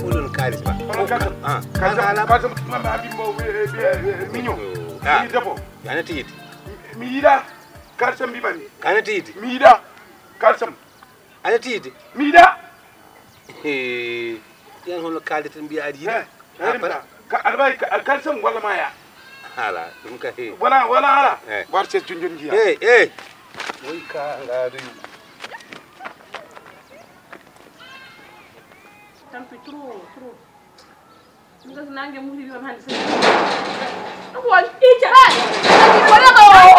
ulun karisma kalsam mama bimbo mignon mi defo yana tiyiti mi yida kalsam bi bani kana tiyiti mi yida kalsam ana tiyiti mi yida yan hono kalite mbi adi yida albay kalsam wala maya hala dum ka he wala hala war ses junjun jiya moy ka ngadu tampi trop ngas nange mu li hande sen wal ija wala ko wala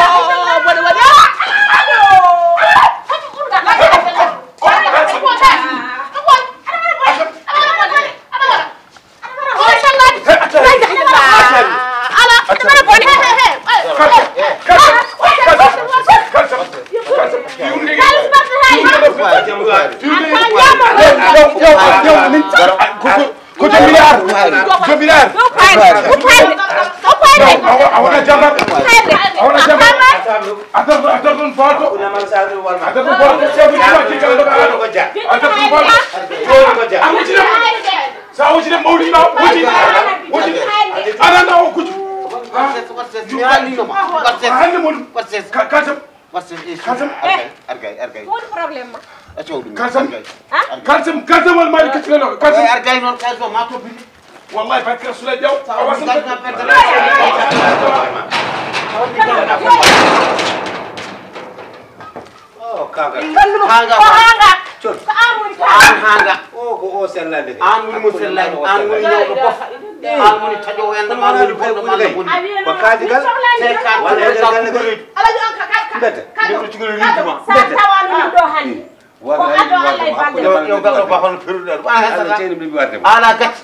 kalsam wal mari kacilelo kalsam argay non kalsam ma to bini wallahi bakar sula jaw awasam hanga chon hanga ko sellande an mo sellande an mo yodo bof an mo tajo en ma mo bodo ma la boni ko kadigal te ka wala gal ala jo ka bete ko ci gol ni ma bete tawani do hani ala gati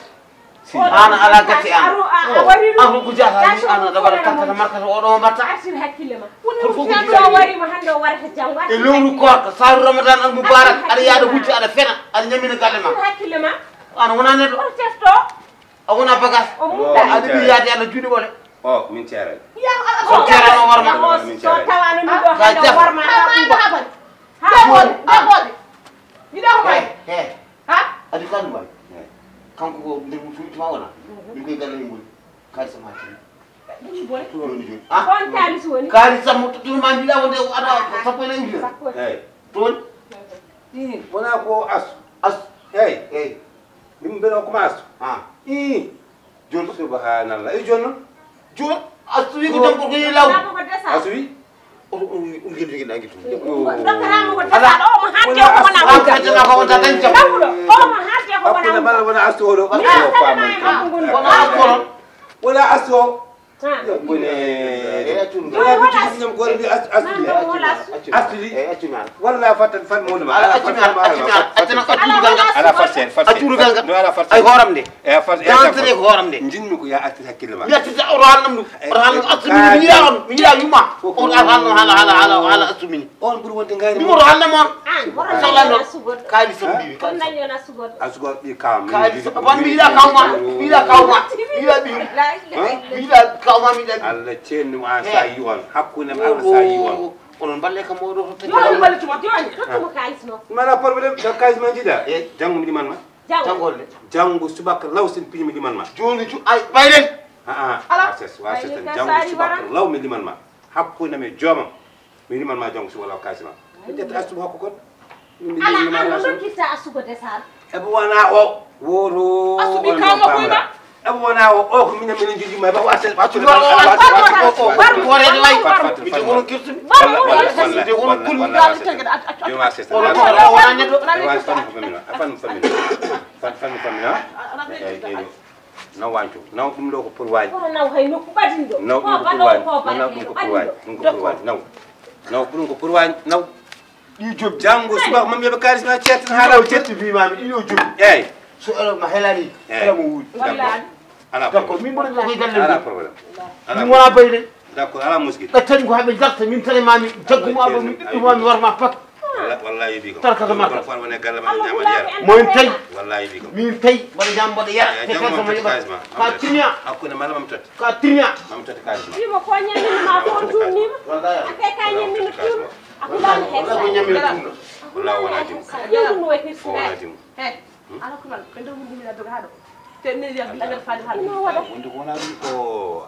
ana ala gati an ko jaha ana dabara tata markata odo batta asir hakkille ma ko wari ma hando warata jangwa e lowru ko saaru ramadan al mubarak ala yaado hucci ala fena ala nyamina galle ma hakkille ma ana wona nedo testo a wona bagas adi bi yaade ala juudi wole min tiara so tiara no warma so tawani mi do hando warma Dabol. Ida ko bay. Ha? Adi kan bay. Kanko ko ndir mu fuuti ma wona. Ni koy galle ngol. Kali sama ci. Ni boy. Kon kali woni. Kali sama tu ma bi la wonde ada sapo le ngi. Ton. Wona ko as. Nim be no commence. Jon subhanallah. Jon. Asu wi ko dem ko law. Asu wi. Ungin lagi tu. ala asumini on buru wonde ngari mi moro halna mon sallallahu kali sambi kon nayo na sugod asugod bi kam kali ban mi da kawma mi da alla cenni wa sayi won hakkune ma sayi won onon balle kam mo do to yo balle tuma joni to kalis no mala problème da kalis man jida jangu mi man ma jangolde jangu subaka lawsin pini mi man ma joni ju ay baylen ala wa sen jangu subaka law mi man ma hakkune me jomam mi man ma jang su wala kasima jet asu hakko kon mi ni ma rasul kita asu ko desal e bo wana o woro asu bi kamo ko ba e bo wana o ko mi ne mi jiji ma ba wasel ba tu war wore de way mi de wono kirtu mi de wono kul mi dal tege yo ma sesta wala ne do fan famina no wancu no dum do ko pour waji no hay no ko badindo no ko waji no dum ko pour waji dum ko pour waji no dum ko pour waji no di job jango suba mam yeba karisma ciat halaw ciat bi mami di job so ma helani ala mo wudi ala d'accord min mo la ko galle ala problème ala mo bayde d'accord ala muski da tan ko habe jakta min tane mami jagguma do mi war ma pak wallahi bi ko tarka ko makka fon wona galle ma nyama yar moy tay wallahi bi ko min tay bari jam bode yar te ko sama yeba ka tinya akuna mala mam tot ka tinya mam tot karisma bi mo ko nyami ma ko tunni wallahi akay kay nyami mi tunni akula he ko nyami tunni wallahi wona dim wona dim ala ko man ɓe ndew wurgumi la doga haɗo te min wiya agal faali haala no waɗa wonde ko wona ɗum ko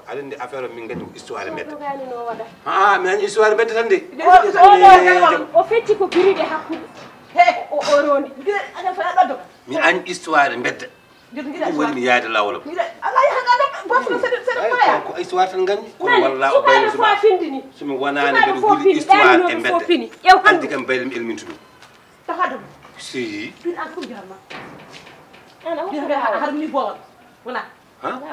aɗa affaire o min gandi ko histoire mbedda dogani no waɗa mi añi histoire mbedda tan de o fetti ko biriɗe hakkude o rondi agal faali aɗa doga mi añi histoire mbedda ɗum woni mi yaade lawol ala yahaɗa bofno seɗe faya ko histoire tan gandi kono walla o sukaɓe fo findini somi wonani mbeɗa huuli histoire e mbedda andi kam mbayde mi elmintu ɗum taxa doga si ɗin an ɗum jarma harmini boowal wona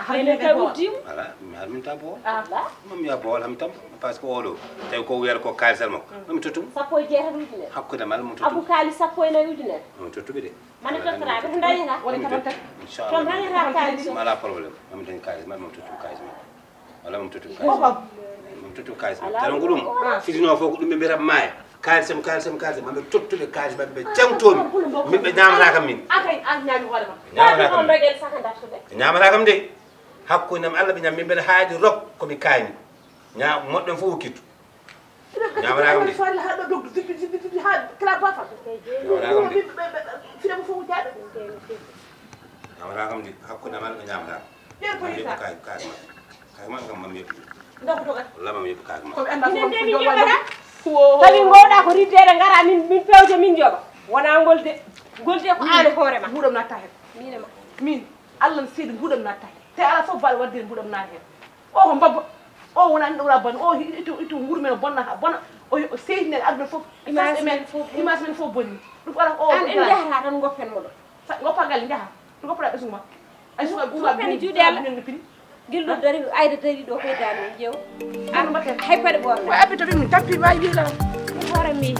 harmini boowal voilà mi harminta boowal ala mami ya boowal ham tam par ce que oɗo tawi ko wiyata ko kalisal makko mami tottum sappo e jeetati ujunere hakkude mal mo abou tottum kaali sappo e nayi ujunere mami tottuɓe de mane tottoraɓe to dañata woni kaman tan to dañata kaali mala probléme mami dañi kalis mal mami tottum kalis makko walla mami tottum o kalis bab mami tottum kalis makko tan ko ɗum fitino fof ko ɗum ɓe mbiyata maaya kalisam maɓe tottuɓe kalis maɓe ɓe jangtomi min ɓe ñamata kam min akay an ñaami hoore ma ñamata kam on dogel sakandartude ñamata kam de hakkudam Allah ɓe ñam min mbeɗa haadi rok komi kaani moɗɗon fof ukkittu ñamata kam de faali haɗo dogdu tipi ha kala bafa ñamata kam de firemo fof wujjaɗo ñamata kam de hakkudam Allah ɓe ñamata ɗen ko mami yita yeɓɓi kaake maɓɓe kam mami yeɓɓi ndoko dogat walla mami yeɓɓi kaake maɓɓe koɓe anda minen de min ko joɓata tawi gowɗa ko riddede gara min pewje min jooɓa wona golde ko an hoorema mbuɗam natta hen minema min allah n seedi mbuɗam natta hen te ala fof mbaɗa waddire mbuɗam naata hen o ko mbabba o wona ɗum wona bonne o itu wuuro men bonna ha bona o seytinede aduna fof image men fof bonni ɗum ala o an en jahata tan goppen moɗo goppa galle jaaha ɗo goppoɗa ɓesgu ma ay goppene juuɗe allah guilɗo dari ayda dari ɗo koye dami en ƴeew an mbatten hay paɗe ɓorna o abbi to ɗum tappi wawi wiila hoore mi